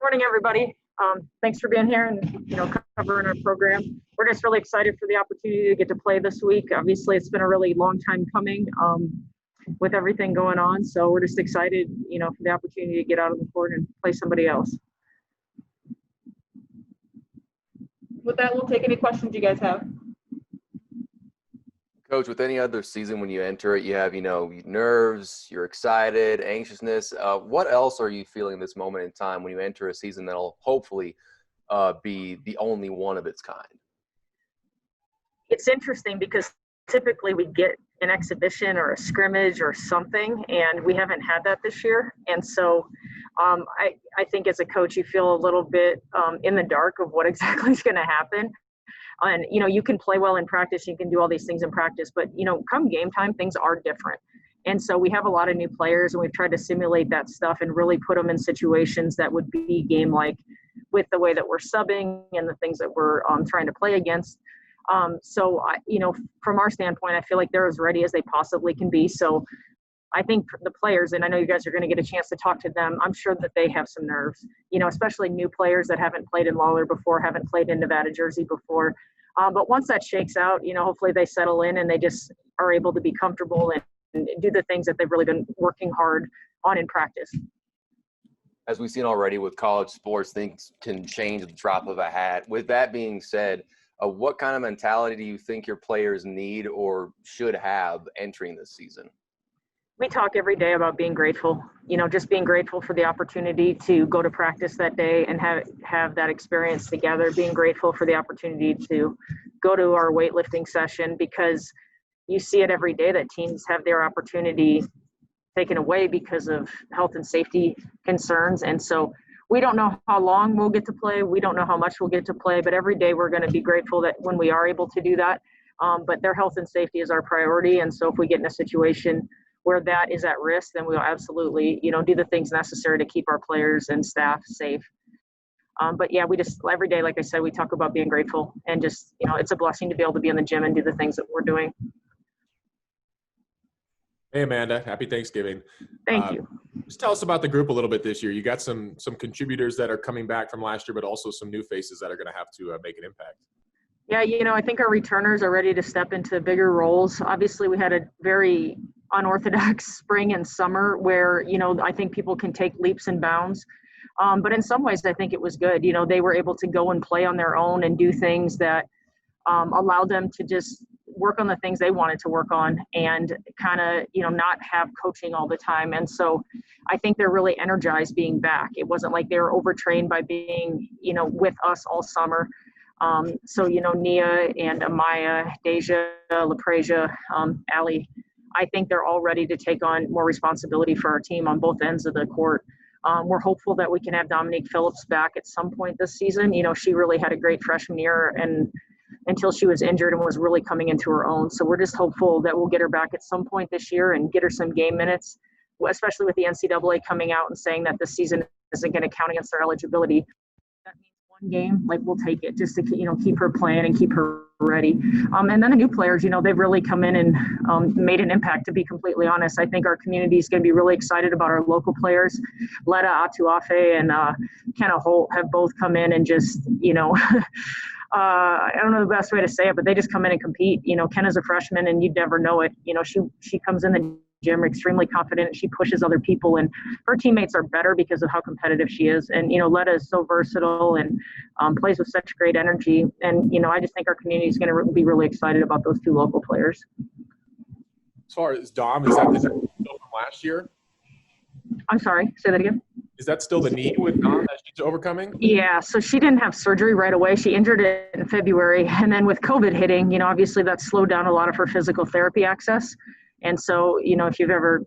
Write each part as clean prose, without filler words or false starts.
Morning, everybody. Thanks for being here and covering our program. We're just really excited for the opportunity to get to play this week. Obviously, it's been a really long time coming with everything going on. So we're just excited, for the opportunity to get out on the court and play somebody else. With that, we'll take any questions you guys have. Coach, with any other season, when you enter it, you have, nerves, you're excited, anxiousness. What else are you feeling this moment in time when you enter a season that'll hopefully be the only one of its kind? It's interesting because typically we get an exhibition or a scrimmage or something, and we haven't had that this year. And so I think as a coach, you feel a little bit in the dark of what exactly is going to happen. And, you can play well in practice, you can do all these things in practice, but, come game time, things are different. And so we have a lot of new players, and we've tried to simulate that stuff and really put them in situations that would be game-like with the way that we're subbing and the things that we're trying to play against. So, from our standpoint, I feel like they're as ready as they possibly can be. So I think the players, and I know you guys are going to get a chance to talk to them, I'm sure that they have some nerves, especially new players that haven't played in Lawler before, haven't played in Nevada Jersey before. But once that shakes out, hopefully they settle in and they just are able to be comfortable and do the things that they've really been working hard on in practice. As we've seen already with college sports, things can change at the drop of a hat. With that being said, what kind of mentality do you think your players need or should have entering this season? We talk every day about being grateful, just being grateful for the opportunity to go to practice that day and have that experience together, being grateful for the opportunity to go to our weightlifting session, because you see it every day that teams have their opportunity taken away because of health and safety concerns. And so we don't know how long we'll get to play. We don't know how much we'll get to play, but every day we're going to be grateful that when we are able to do that, but their health and safety is our priority. And so if we get in a situation where that is at risk, then we'll absolutely, do the things necessary to keep our players and staff safe. But yeah, we just, every day, like I said, we talk about being grateful and just, it's a blessing to be able to be in the gym and do the things that we're doing. Hey, Amanda, happy Thanksgiving. Thank you. Just tell us about the group a little bit this year. You got some contributors that are coming back from last year, but also some new faces that are going to have to make an impact. Yeah, I think our returners are ready to step into bigger roles. Obviously, we had a very unorthodox spring and summer where, I think people can take leaps and bounds. But in some ways, I think it was good. They were able to go and play on their own and do things that allowed them to just work on the things they wanted to work on and kind of, not have coaching all the time. And so I think they're really energized being back. It wasn't like they were overtrained by being, with us all summer. So, Nia and Amaya, Deja, LaPrasia, Allie, I think they're all ready to take on more responsibility for our team on both ends of the court. We're hopeful that we can have Dominique Phillips back at some point this season. She really had a great freshman year and until she was injured and was really coming into her own. So we're just hopeful that we'll get her back at some point this year and get her some game minutes, especially with the NCAA coming out and saying that this season isn't going to count against their eligibility. That means one game, we'll take it just to, keep her playing and keep her ready. And then the new players, they've really come in and made an impact, to be completely honest. I think our community is going to be really excited about our local players. Letta Atuafe and Kenna Holt have both come in and just, I don't know the best way to say it, but they just come in and compete. Kenna's a freshman and you'd never know it. She comes in the gym extremely confident. She pushes other people and her teammates are better because of how competitive she is. And, Letta is so versatile and plays with such great energy. And, I just think our community is going to be really excited about those two local players. As far as Dom, is that still from last year? I'm sorry, say that again. Is that still the need with Dom that she's overcoming? Yeah, so she didn't have surgery right away. She injured it in February. And then with COVID hitting, obviously that slowed down a lot of her physical therapy access. And so, if you've ever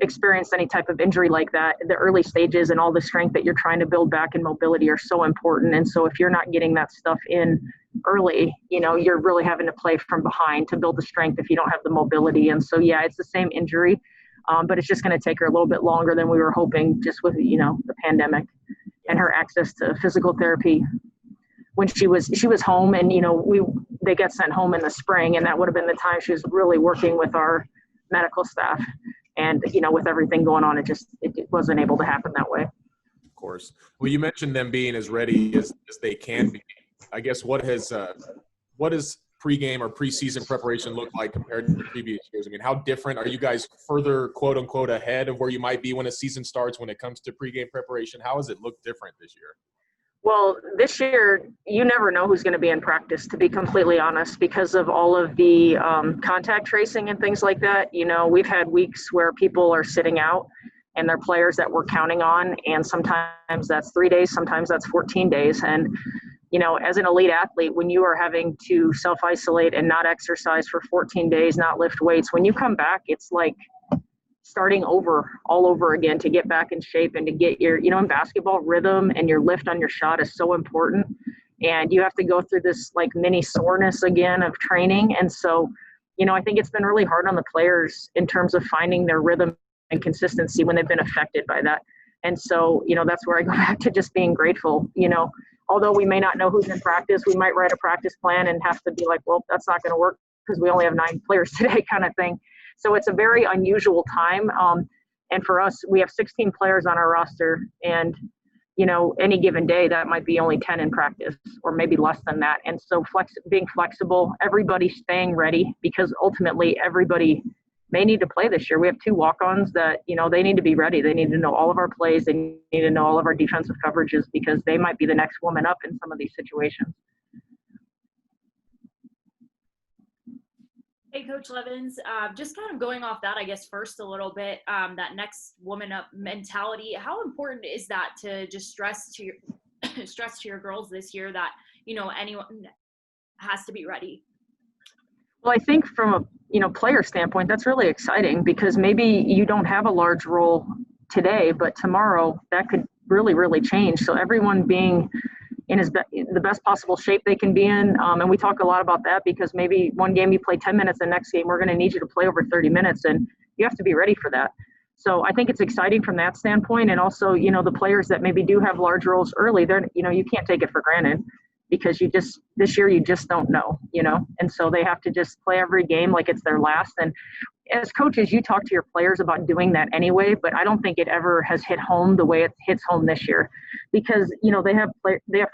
experienced any type of injury like that, the early stages and all the strength that you're trying to build back in mobility are so important. And so if you're not getting that stuff in early, you're really having to play from behind to build the strength if you don't have the mobility. And so, yeah, it's the same injury. But it's just going to take her a little bit longer than we were hoping, just with, the pandemic and her access to physical therapy. When she was home and, they got sent home in the spring, and that would have been the time she was really working with our medical staff. And, with everything going on, it wasn't able to happen that way. Of course. course. Well, you mentioned them being as ready as they can be. I guess what does pregame or preseason preparation look like compared to previous years? I mean, how different are you guys further, quote unquote, ahead of where you might be when a season starts when it comes to pregame preparation? How does it look different this year? Well, this year, you never know who's going to be in practice, to be completely honest, because of all of the contact tracing and things like that. You know, we've had weeks where people are sitting out and they're players that we're counting on, and sometimes that's 3 days, sometimes that's 14 days. And, you know, as an elite athlete, when you are having to self-isolate and not exercise for 14 days, not lift weights, when you come back, it's like starting over all over again to get back in shape and to get your, you know, in basketball, rhythm and your lift on your shot is so important. And you have to go through this like mini soreness again of training. And so, you know, I think it's been really hard on the players in terms of finding their rhythm and consistency when they've been affected by that. And so, you know, that's where I go back to just being grateful. You know, although we may not know who's in practice, we might write a practice plan and have to be like, well, that's not going to work because we only have 9 players today kind of thing. So it's a very unusual time. And for us, we have 16 players on our roster. And, you know, any given day, that might be only 10 in practice or maybe less than that. And so being flexible, everybody staying ready, because ultimately everybody may need to play this year. We have 2 walk-ons that, you know, they need to be ready. They need to know all of our plays. They need to know all of our defensive coverages because they might be the next woman up in some of these situations. Hey, Coach Levins, just kind of going off that, I guess, first a little bit, that next woman up mentality, how important is that to just stress to your girls this year that, you know, anyone has to be ready? Well, I think from a, you know, player standpoint, that's really exciting because maybe you don't have a large role today, but tomorrow that could really, really change. So everyone being in the best possible shape they can be in. And we talk a lot about that because maybe one game you play 10 minutes, the next game we're going to need you to play over 30 minutes, and you have to be ready for that. So I think it's exciting from that standpoint. And also, you know, the players that maybe do have large roles early, they're, you know, you can't take it for granted because this year you just don't know, you know, and so they have to just play every game like it's their last. And as coaches, you talk to your players about doing that anyway, but I don't think it ever has hit home the way it hits home this year because, you know, they have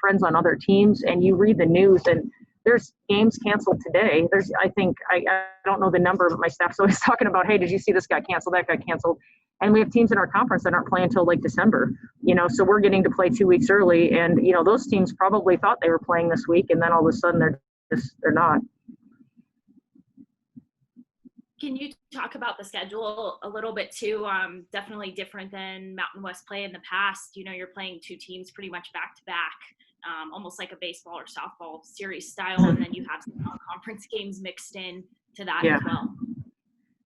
friends on other teams and you read the news and there's games canceled today. I don't know the number, but my staff's always talking about, hey, did you see this guy canceled, that guy canceled? And we have teams in our conference that aren't playing until like December, you know, so we're getting to play 2 weeks early. And, you know, those teams probably thought they were playing this week and then all of a sudden they're not. Can you talk about the schedule a little bit too? Definitely different than Mountain West play in the past. You know, you're playing 2 teams pretty much back to back, almost like a baseball or softball series style. And then you have some conference games mixed in to that as well.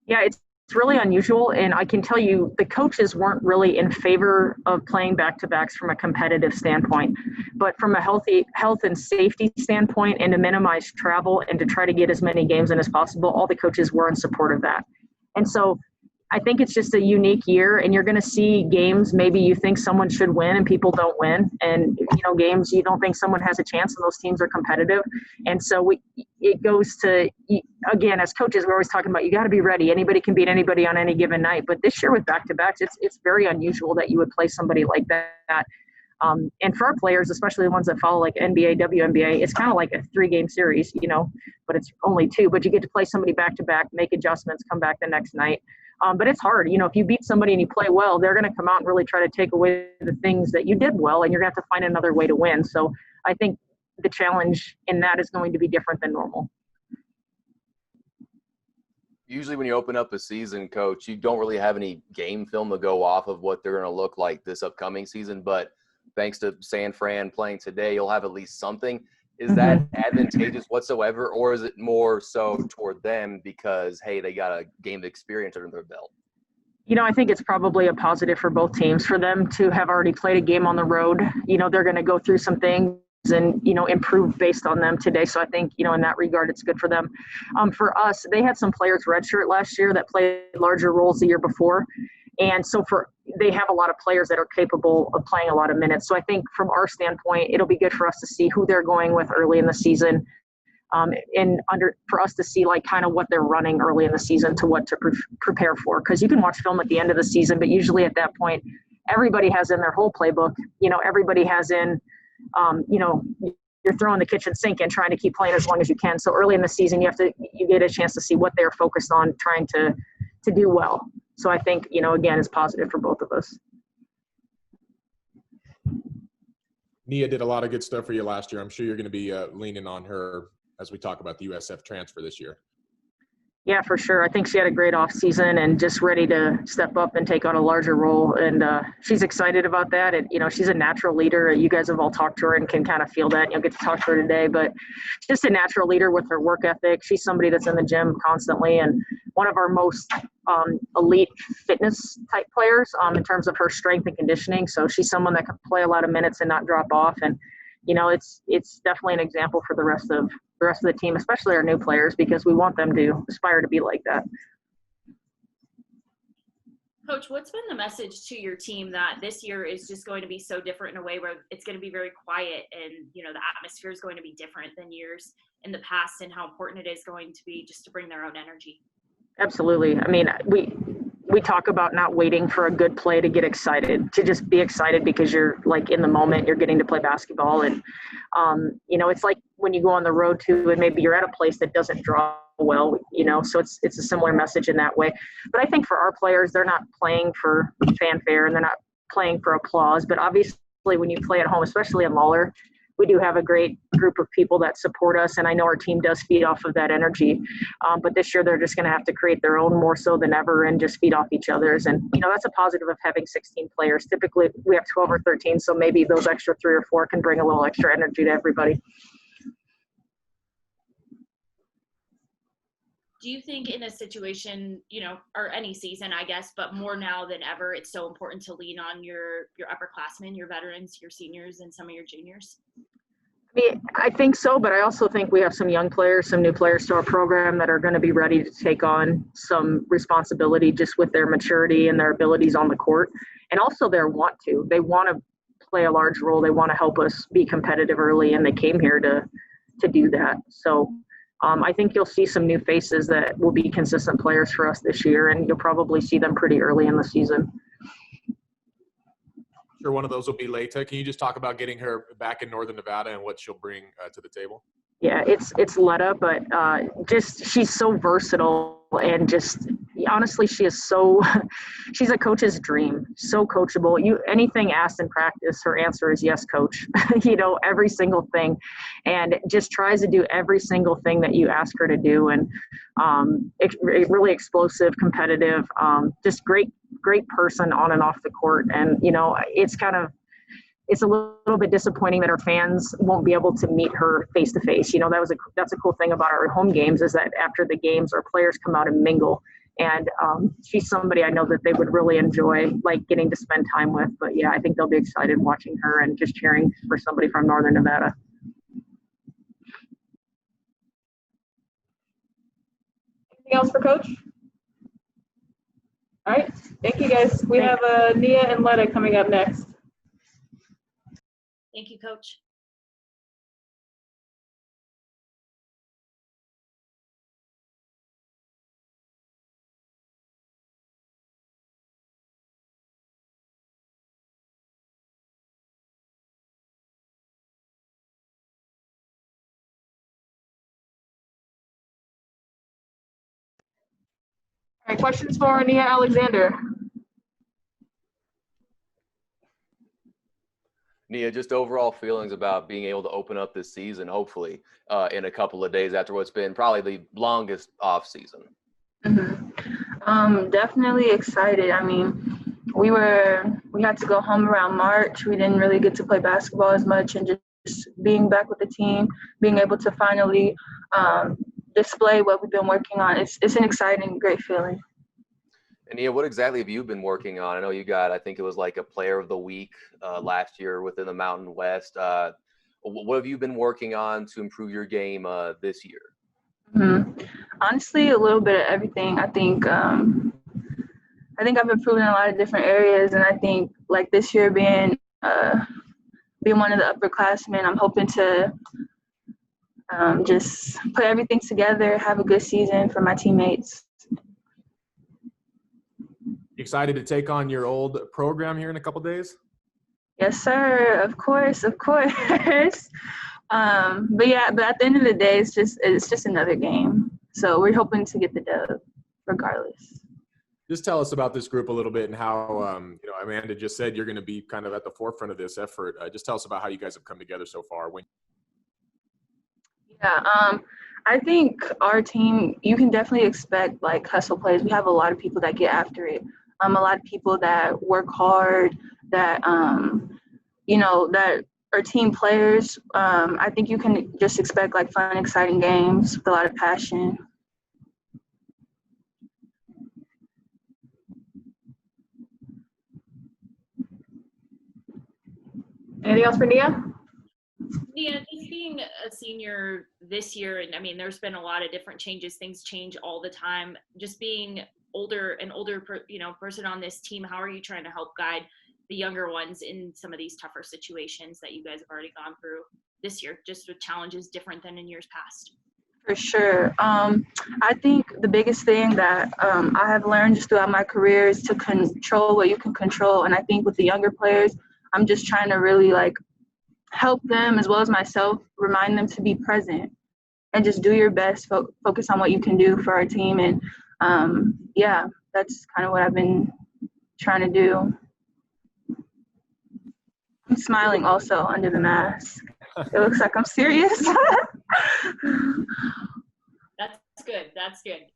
Yeah, it's really unusual. And I can tell you the coaches weren't really in favor of playing back-to-backs from a competitive standpoint, but from a health and safety standpoint and to minimize travel and to try to get as many games in as possible, all the coaches were in support of that. And so I think it's just a unique year and you're going to see games maybe you think someone should win and people don't win, and you know, games you don't think someone has a chance and those teams are competitive. And so it goes to, again, as coaches, we're always talking about you got to be ready. Anybody can beat anybody on any given night, but this year with back-to-backs, it's very unusual that you would play somebody like that. And for our players, especially the ones that follow like NBA, WNBA, it's kind of like a 3-game series, you know, but it's only 2, but you get to play somebody back-to-back, make adjustments, come back the next night. But it's hard, you know, if you beat somebody and you play well, they're going to come out and really try to take away the things that you did well, and you're going to have to find another way to win. So I think the challenge in that is going to be different than normal. Usually when you open up a season, Coach, you don't really have any game film to go off of what they're going to look like this upcoming season. But thanks to San Fran playing today, you'll have at least something. Is that advantageous whatsoever, or is it more so toward them because, hey, they got a game of experience under their belt? You know, I think it's probably a positive for both teams. For them to have already played a game on the road, you know, they're going to go through some things and, you know, improve based on them today. So I think, you know, in that regard, it's good for them. For us, they had some players redshirt last year that played larger roles the year before. And so they have a lot of players that are capable of playing a lot of minutes. So I think from our standpoint, it'll be good for us to see who they're going with early in the season, for us to see like kind of what they're running early in the season to what to prepare for. Because you can watch film at the end of the season, but usually at that point, everybody has in their whole playbook. Everybody has in, you're throwing the kitchen sink and trying to keep playing as long as you can. So early in the season, you get a chance to see what they're focused on trying to do well. So I think, again, it's positive for both of us. Nia did a lot of good stuff for you last year. I'm sure you're going to be leaning on her as we talk about the USF transfer this year. Yeah, for sure. I think she had a great off season and just ready to step up and take on a larger role. And she's excited about that. And, she's a natural leader. You guys have all talked to her and can kind of feel that. You'll get to talk to her today, but just a natural leader with her work ethic. She's somebody that's in the gym constantly and one of our most elite fitness type players in terms of her strength and conditioning. So she's someone that can play a lot of minutes and not drop off. And, it's definitely an example for the rest of the team, especially our new players, because we want them to aspire to be like that. Coach, what's been the message to your team that this year is just going to be so different in a way where it's going to be very quiet and, the atmosphere is going to be different than years in the past, and how important it is going to be just to bring their own energy? Absolutely. I mean, we talk about not waiting for a good play to get excited, to just be excited because you're like in the moment, you're getting to play basketball. And, it's like when you go on the road too, and maybe you're at a place that doesn't draw well, so it's a similar message in that way. But I think for our players, they're not playing for fanfare and they're not playing for applause. But obviously when you play at home, especially in Lawler, we do have a great group of people that support us, and I know our team does feed off of that energy. But this year they're just going to have to create their own more so than ever and just feed off each other's. And, that's a positive of having 16 players. Typically we have 12 or 13, so maybe those extra 3 or 4 can bring a little extra energy to everybody. Do you think in a situation, or any season, I guess, but more now than ever, it's so important to lean on your upperclassmen, your veterans, your seniors, and some of your juniors? I think so, but I also think we have some young players, some new players to our program that are going to be ready to take on some responsibility just with their maturity and their abilities on the court, and also their want to. They want to play a large role. They want to help us be competitive early, and they came here to do that. So I think you'll see some new faces that will be consistent players for us this year, and you'll probably see them pretty early in the season. Sure, one of those will be Leita. Can you just talk about getting her back in Northern Nevada and what she'll bring to the table? Yeah, it's Letta, but she's so versatile and just honestly, she's a coach's dream, so coachable. Anything asked in practice, her answer is yes, coach. Every single thing, and just tries to do every single thing that you ask her to do. And really explosive, competitive, just great person on and off the court. And it's a little bit disappointing that our fans won't be able to meet her face to face. That's a cool thing about our home games, is that after the games, our players come out and mingle. And she's somebody I know that they would really enjoy, like, getting to spend time with. But yeah, I think they'll be excited watching her and just cheering for somebody from Northern Nevada. Anything else for Coach? All right, thank you guys. We have Nia and Letta coming up next. Thank you, Coach. All right, questions for Nia Alexander. Nia, just overall feelings about being able to open up this season, hopefully, in a couple of days after what's been probably the longest off season. Definitely excited. I mean, we had to go home around March. We didn't really get to play basketball as much, and just being back with the team, being able to finally display what we've been working on. It's an exciting, great feeling. And Nia, what exactly have you been working on? I know you got, I think it was like a player of the week last year within the Mountain West. What have you been working on to improve your game this year? Honestly, a little bit of everything. I think I've improved in a lot of different areas, and I think like this year being one of the upperclassmen, I'm hoping to just put everything together, have a good season for my teammates. You excited to take on your old program here in a couple days? Yes, sir. Of course, of course. But at the end of the day, it's just another game. So we're hoping to get the dub, regardless. Just tell us about this group a little bit and how, Amanda just said you're going to be kind of at the forefront of this effort. Just tell us about how you guys have come together so far. I think our team, you can definitely expect like hustle plays. We have a lot of people that get after it. A lot of people that work hard, that that are team players. I think you can just expect like fun, exciting games with a lot of passion. Anything else for Nia? Nia, just being a senior this year, and I mean, there's been a lot of different changes. Things change all the time. Just being an older person on this team, how are you trying to help guide the younger ones in some of these tougher situations that you guys have already gone through this year, just with challenges different than in years past? For sure. I think the biggest thing that I have learned just throughout my career is to control what you can control. And I think with the younger players, I'm just trying to really like help them as well as myself, remind them to be present and just do your best, focus on what you can do for our team. And that's kind of what I've been trying to do. I'm smiling also under the mask. It looks like I'm serious. That's good. That's good.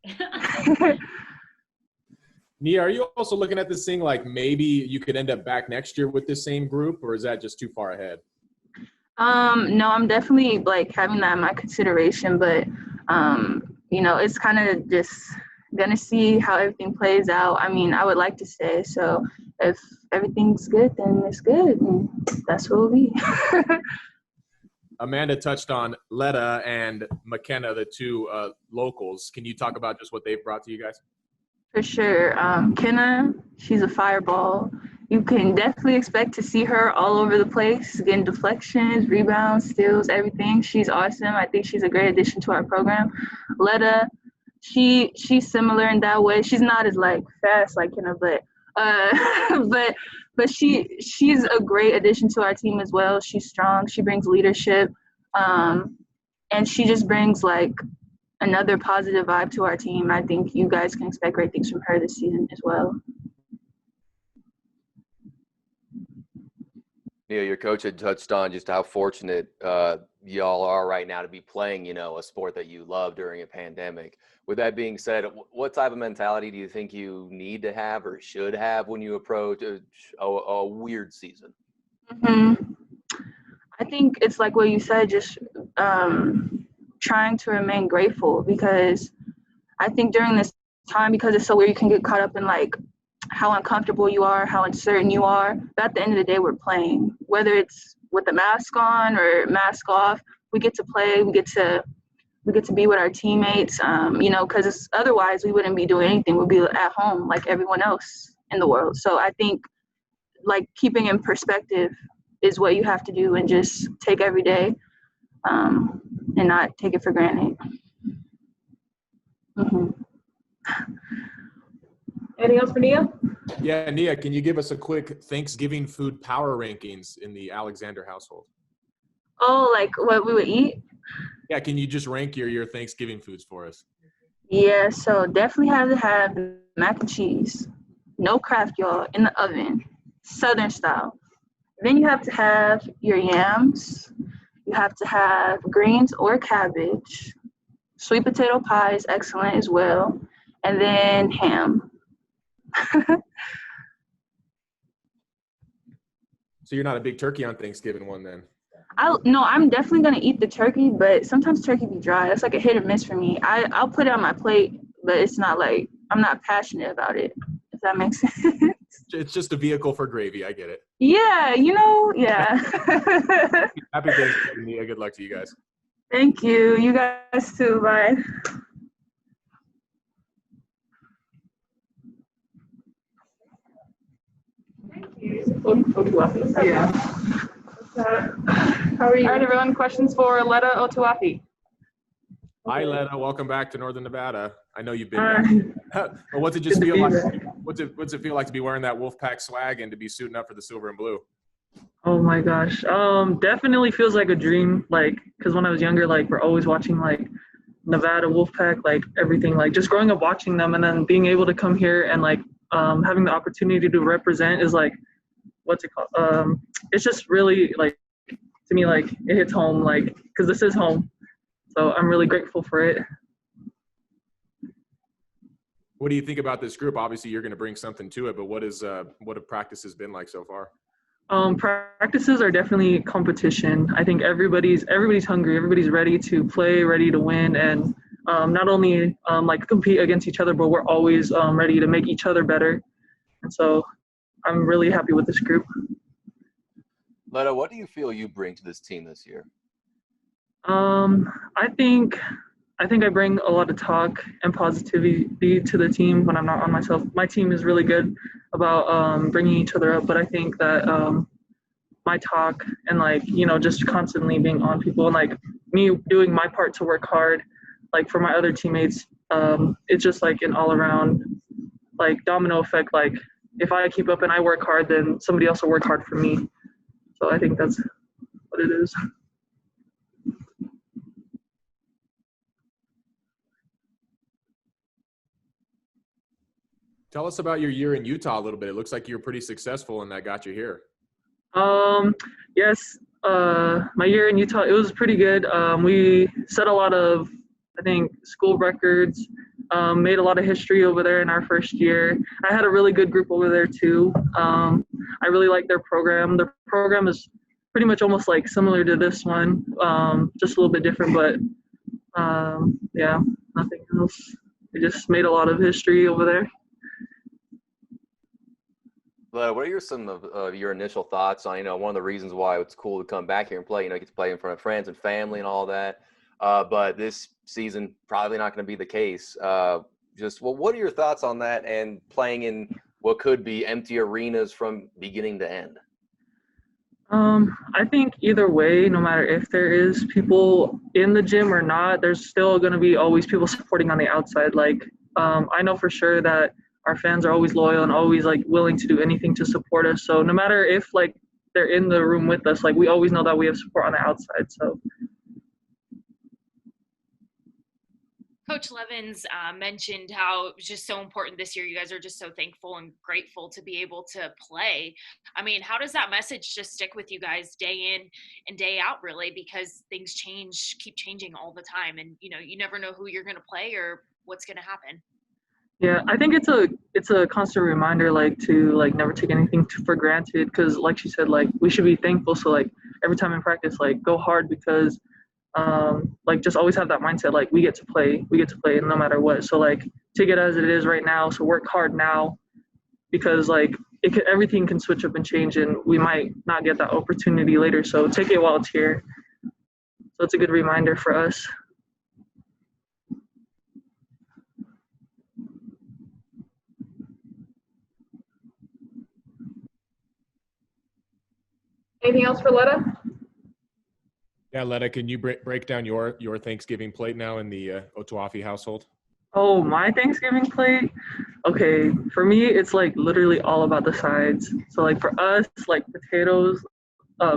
Nia, are you also looking at this thing like maybe you could end up back next year with this same group, or is that just too far ahead? No, I'm definitely like having that in my consideration, but it's kind of just gonna see how everything plays out. I mean, I would like to stay, so if everything's good, then it's good, and that's what it'll be. Amanda touched on Letta and McKenna, the two locals. Can you talk about just what they've brought to you guys? For sure. Kenna, she's a fireball. You can definitely expect to see her all over the place, getting deflections, rebounds, steals, everything. She's awesome. I think she's a great addition to our program. Letta, she's similar in that way. She's not as like fast like Kenna, but she's a great addition to our team as well. She's strong. She brings leadership, and she just brings like another positive vibe to our team. I think you guys can expect great things from her this season as well. Yeah, your coach had touched on just how fortunate y'all are right now to be playing, a sport that you love during a pandemic. With that being said, what type of mentality do you think you need to have or should have when you approach a weird season? Mm-hmm. I think it's like what you said, just trying to remain grateful, because I think during this time, because it's so weird, you can get caught up in like how uncomfortable you are, how uncertain you are. But at the end of the day, we're playing, whether it's with the mask on or mask off. We get to play. We get to be with our teammates. Because otherwise we wouldn't be doing anything. We'd be at home like everyone else in the world. So I think like keeping in perspective is what you have to do, and just take every day and not take it for granted. Mm-hmm. Anything else for Nia? Yeah, Nia, can you give us a quick Thanksgiving food power rankings in the Alexander household? Oh, like what we would eat? Yeah, can you just rank your Thanksgiving foods for us? Yeah, so definitely have to have mac and cheese. No craft, y'all, in the oven, Southern style. Then you have to have your yams. You have to have greens or cabbage. Sweet potato pie is excellent as well. And then ham. So you're not a big turkey on Thanksgiving one then? I'm definitely gonna eat the turkey, but sometimes turkey be dry. It's like a hit or miss for me. I'll put it on my plate, but it's not like I'm not passionate about it, if that makes sense. It's just a vehicle for gravy. I get it. Yeah, yeah. Happy Thanksgiving, Nia. Good luck to you guys. Thank you. You guys too. Bye. Yeah. How are you? All right, everyone. Questions for Letta Otuafi. Hi, Letta. Welcome back to Northern Nevada. I know you've been back. But what's it just feel like What's it feel like to be wearing that Wolfpack swag and to be suiting up for the silver and blue? Oh my gosh. Definitely feels like a dream. Like, cause when I was younger, like we're always watching like Nevada Wolfpack, like everything, like just growing up watching them, and then being able to come here and like having the opportunity to represent is like, what's it called? It's just really like, to me, like it hits home, like, cause this is home. So I'm really grateful for it. What do you think about this group? Obviously, you're going to bring something to it, but what have practices been like so far? Practices are definitely competition. I think everybody's hungry. Everybody's ready to play, ready to win, and not only like compete against each other, but we're always ready to make each other better. And so I'm really happy with this group. Letta, what do you feel you bring to this team this year? I think I bring a lot of talk and positivity to the team when I'm not on myself. My team is really good about bringing each other up, but I think that my talk and like, you know, just constantly being on people and like me doing my part to work hard, like for my other teammates, it's just like an all around like domino effect. Like if I keep up and I work hard, then somebody else will work hard for me. So I think that's what it is. Tell us about your year in Utah a little bit. It looks like you're pretty successful and that got you here. Yes, my year in Utah, it was pretty good. We set a lot of, I think, school records, made a lot of history over there in our first year. I had a really good group over there too. I really like their program. Their program is pretty much almost like similar to this one, just a little bit different, but yeah, nothing else. We just made a lot of history over there. What are some of your initial thoughts on, one of the reasons why it's cool to come back here and play, you get to play in front of friends and family and all that. But this season, probably not going to be the case. What are your thoughts on that and playing in what could be empty arenas from beginning to end? I think either way, no matter if there is people in the gym or not, there's still going to be always people supporting on the outside. Like, I know for sure that our fans are always loyal and always like willing to do anything to support us. So no matter if like they're in the room with us, like we always know that we have support on the outside. So. Coach Levins mentioned how it was just so important this year. You guys are just so thankful and grateful to be able to play. I mean, how does that message just stick with you guys day in and day out, really? Because things keep changing all the time. And, you never know who you're going to play or what's going to happen. Yeah, I think it's a constant reminder, like to like never take anything for granted. Because like she said, like we should be thankful. So like every time in practice, like go hard because like just always have that mindset, like we get to play no matter what. So like take it as it is right now. So work hard now because like everything can switch up and change and we might not get that opportunity later. So take it while it's here. So it's a good reminder for us. Anything else for Letta? Yeah, Letta, can you break down your Thanksgiving plate now in the Otawafi household? Oh, my Thanksgiving plate? Okay, for me, it's like literally all about the sides. So like for us, like potatoes,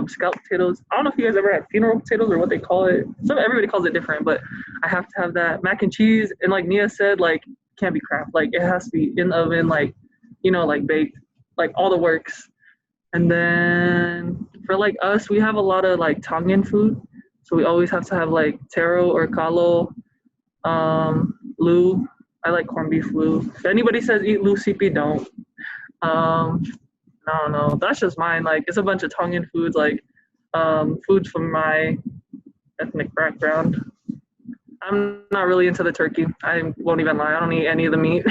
scalloped potatoes. I don't know if you guys ever had funeral potatoes or what they call it. Everybody calls it different, but I have to have that. Mac and cheese, and like Nia said, like can't be crap. Like it has to be in the oven, like like baked, like all the works. And then for like us, we have a lot of like Tongan food. So we always have to have like taro or kalo, lu. I like corned beef lu. If anybody says eat lu CP, don't. No, that's just mine. Like it's a bunch of Tongan foods, like foods from my ethnic background. I'm not really into the turkey. I won't even lie. I don't eat any of the meat.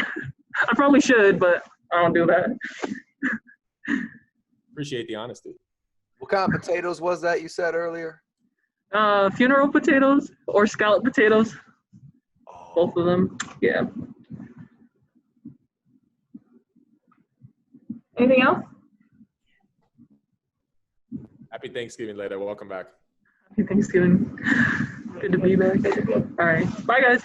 I probably should, but I don't do that. Appreciate the honesty. What kind of potatoes was that you said earlier? Funeral potatoes or scalloped potatoes. Oh. Both of them. Yeah. Anything else? Happy Thanksgiving, Letta. Welcome back. Happy Thanksgiving. Good to be back. All right. Bye, guys.